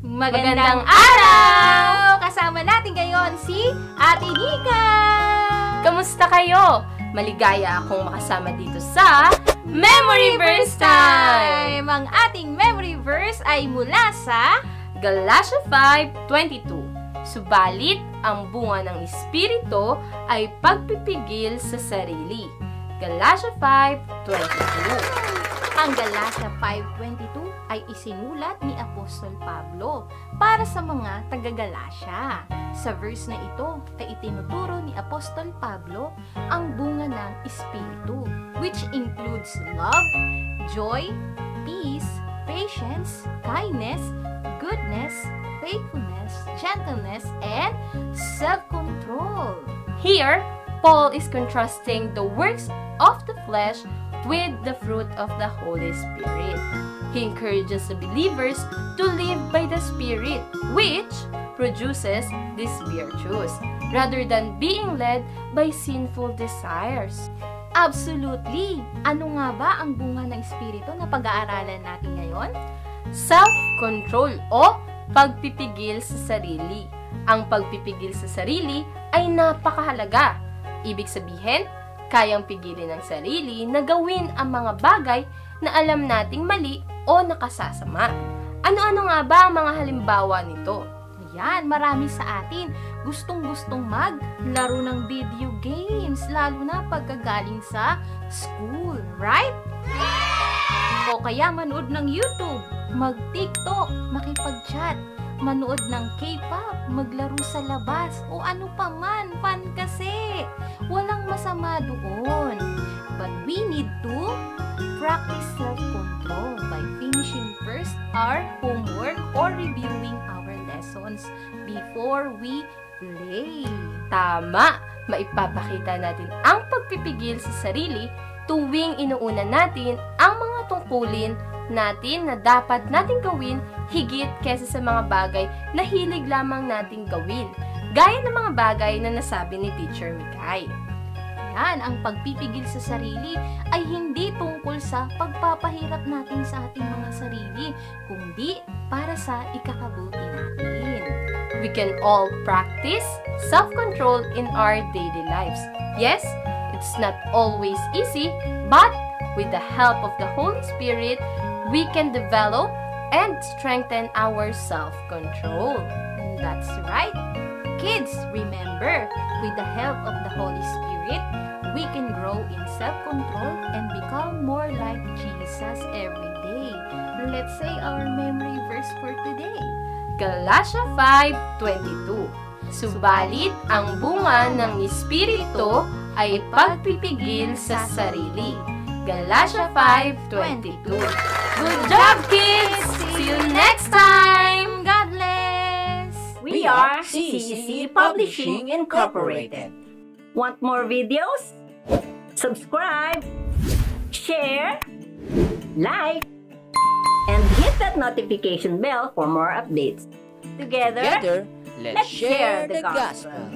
Magandang araw! Kasama natin ngayon si Ate Nika! Kamusta kayo? Maligaya akong makasama dito sa Memory Verse Time! Ang ating memory verse ay mula sa Galatia 5:22. Subalit, ang bunga ng Espiritu ay pagpipigil sa sarili. Galatia 5:22. Ang Galatia 5:22 ay isinulat ni Apostol Pablo para sa mga taga-Galatia. Sa verse na ito ay itinuturo ni Apostol Pablo ang bunga ng Espiritu, which includes love, joy, peace, patience, kindness, goodness, faithfulness, gentleness, and self-control. Here, Paul is contrasting the works of the flesh with the fruit of the Holy Spirit. He encourages the believers to live by the Spirit, which produces these virtues, rather than being led by sinful desires. Absolutely! Ano nga ba ang bunga ng Espiritu na pag-aaralan natin ngayon? Self-control o pagpipigil sa sarili. Ang pagpipigil sa sarili ay napakahalaga. Ibig sabihin, kayang pigilin ng sarili na gawin ang mga bagay na alam nating mali o nakasasama. Ano-ano nga ba ang mga halimbawa nito? Yan, marami sa atin gustong-gustong maglaro ng video games, lalo na pagkagaling sa school, right? O kaya manood ng YouTube, mag-TikTok, makipag-chat, manood ng K-pop, maglaro sa labas, o ano pa man, fun kasi. Walang masama doon. But we need to practice self-control by finishing first our homework or reviewing our lessons before we play. Tama! Maipapakita natin ang pagpipigil sa sarili tuwing inuuna natin ang mga tungkulin natin na dapat nating gawin higit kesa sa mga bagay na hilig lamang nating gawin, gaya ng mga bagay na nasabi ni Teacher Mikay. Yan, ang pagpipigil sa sarili ay hindi tungkol sa pagpapahirap natin sa ating mga sarili, kundi para sa ikakabuti natin. We can all practice self-control in our daily lives. Yes, it's not always easy, but with the help of the Holy Spirit, we can develop and strengthen our self-control. That's right. Kids, remember, with the help of the Holy Spirit, we can grow in self-control and become more like Jesus every day. Let's say our memory verse for today. Galatia 5:22. Subalit, ang bunga ng Espiritu ay pagpipigil sa sarili. Galatia 5:22. Good job, kids! See you next time! God bless! We are CCC Publishing Incorporated. Want more videos? Subscribe, share, like, and hit that notification bell for more updates. Together, let's share the gospel.